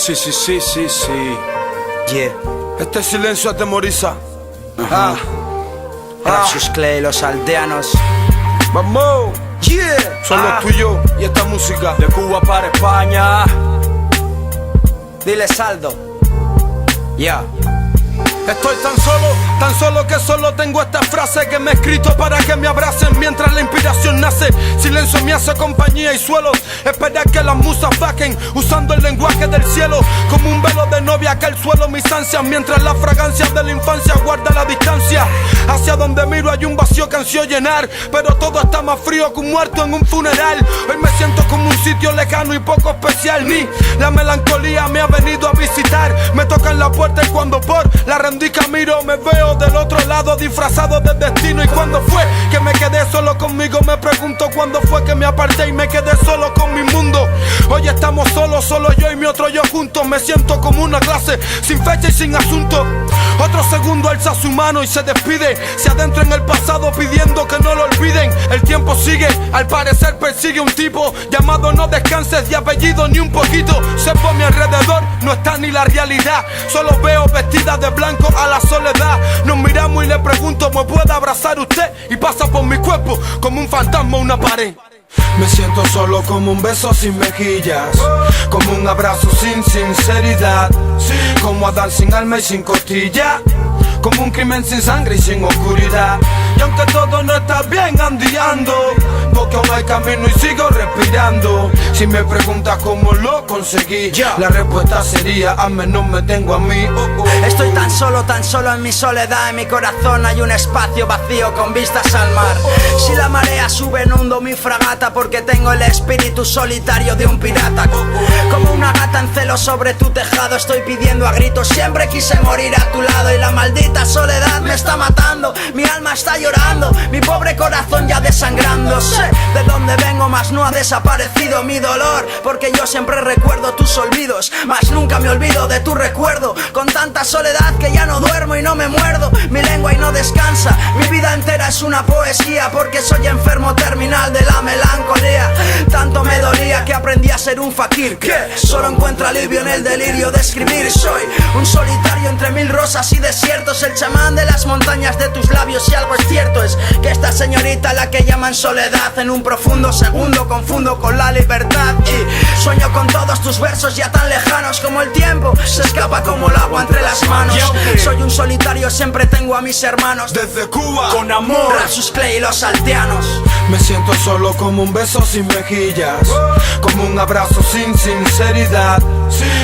Sí. Yeah. Este silencio atemoriza. Gracias Clay, los aldeanos. Vamos. Yeah. Solo tú y yo y esta música. De Cuba para España. Dile Saldo. Ya. Estoy tan solo que solo tengo esta frase que me he escrito para que me abracen mientras la inspiración nace. Silencio me hace compañía y suelo esperar que las musas baquen usando el lenguaje del cielo. Como un velo de novia que el suelo mis ansias, mientras la fragancia de la infancia guarda la distancia. Hacia donde miro hay un vacío que ansío llenar, pero todo está más frío que un muerto en un funeral. Hoy me siento como un sitio lejano y poco especial. Ni la melancolía me ha venido a visitar. Me tocan la puerta y cuando por la rendica miro me veo del otro lado disfrazado de destino. Y cuando fue que me quedé solo conmigo, me pregunto cuándo fue que me aparté y me quedé solo con mi mundo. Hoy estamos solos, solo yo y mi otro yo juntos. Me siento como una clase sin fecha y sin asunto. Otro segundo alza su mano y se despide. Se adentra en el pasado pidiendo que no lo olviden. El tiempo sigue, al parecer persigue un tipo llamado no descanses, de apellido ni un poquito. Sepo a mi alrededor, no está ni la realidad. Solo veo vestida de blanco a la soledad. Nos miramos y le pregunto, ¿me puede abrazar usted? Y pasa por mi cuerpo como un fantasma una pared. Me siento solo como un beso sin mejillas, como un abrazo sin sinceridad, como Adán sin alma y sin costilla, como un crimen sin sangre y sin oscuridad. Y aunque todo no está bien andiando, porque aún hay camino y sigo respirando. Si me preguntas cómo lo conseguí, la respuesta sería al menos me tengo a mí. Estoy tan solo en mi soledad. En mi corazón hay un espacio vacío con vistas al mar. Si la marea sube inundo mi fragata, porque tengo el espíritu solitario de un pirata. Como una gata en celo sobre tu tejado, estoy pidiendo a gritos, siempre quise morir a tu lado. Y la maldita soledad me está matando, mi alma está llorando, mi pobre corazón ya desangrando. Sé de dónde vengo, mas no ha desaparecido mi dolor, porque yo siempre recuerdo tus olvidos, mas nunca me olvido de tu recuerdo. Con tanta soledad que ya no duermo y no me muerdo mi lengua y no descansa. Mi vida entera es una poesía, porque soy enfermo terminal de la melancolía. Tanto me dolía que aprendí a ser un fakir que solo encuentra alivio en el delirio de escribir. Soy un solitario entre mil rosas y desiertos, el chamán de las montañas de tus labios. Y algo es cierto, es que esta señorita, la que llaman soledad, en un profundo segundo confundo con la libertad. Y sueño con todos tus versos ya tan lejanos, como el tiempo se escapa como el agua entre las manos. Soy un solitario, siempre tengo a mis hermanos Desde Cuba, con amor. Rasus Clay y los aldeanos. me siento solo como un beso sin mejillas, como un abrazo sin sinceridad,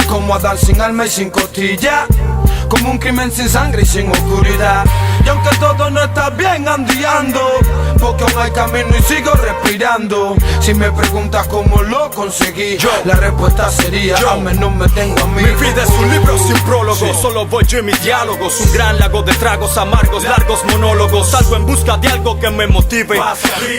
como Adán sin alma y sin costilla, como un crimen sin sangre y sin oscuridad. Y aunque todo no está bien andiando, porque aún hay camino y sigo respirando. Si me preguntas cómo lo conseguí, la respuesta sería al menos me tengo a mí. Mi vida es un libro sin prólogo, solo voy yo y mis diálogos. Un gran lago de tragos amargos, largos monólogos. Salgo en busca de algo que me motive.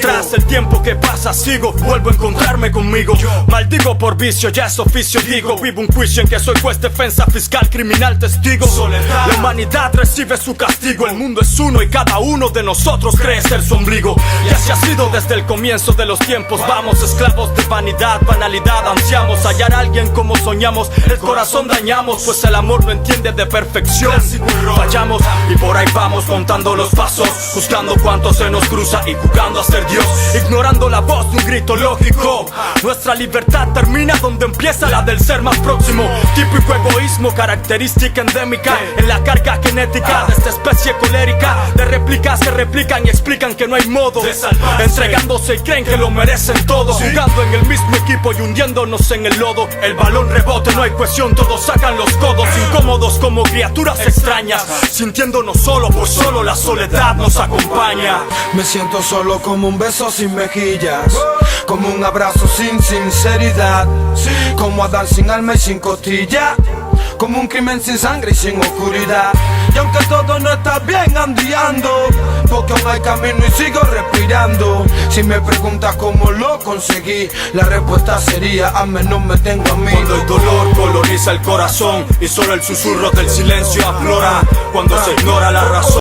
Tras el tiempo que pasa sigo, vuelvo a encontrarme conmigo. Maldigo por vicio, ya es oficio, digo. Vivo un juicio en que soy juez, defensa, fiscal, criminal, testigo. La humanidad recibe su castigo. El mundo es uno y cada uno de nosotros cree ser su ombligo. Y así ha sido desde el comienzo de los tiempos. Vamos esclavos de vanidad, banalidad. Ansiamos hallar a alguien como soñamos. El corazón dañamos, pues el amor no entiende de perfección. Fallamos y por ahí vamos contando los pasos, buscando cuánto se nos cruza y jugando a ser Dios, ignorando la voz de un grito lógico. Nuestra libertad termina donde empieza la del ser más próximo. Típico egoísmo, característica endémica en la carga genética de esta especie colérica, de réplicas que replican y explican que no hay modo, entregándose y creen que lo merecen todo, jugando en el mismo equipo y hundiéndonos en el lodo. El balón rebote, no hay cuestión, todos sacan los codos, incómodos como criaturas extrañas, sintiéndonos solo, pues solo la soledad nos acompaña. Me siento solo como un beso sin mejillas, como un abrazo sin sinceridad, como Adán sin alma y sin costilla, como un crimen sin sangre y sin oscuridad. Y aunque todo no está bien andiando, porque aún hay camino y sigo respirando. Si me preguntas cómo lo conseguí, la respuesta sería al menos me tengo a mí. Cuando el dolor coloniza el corazón y solo el susurro del silencio aflora, cuando se ignora la razón.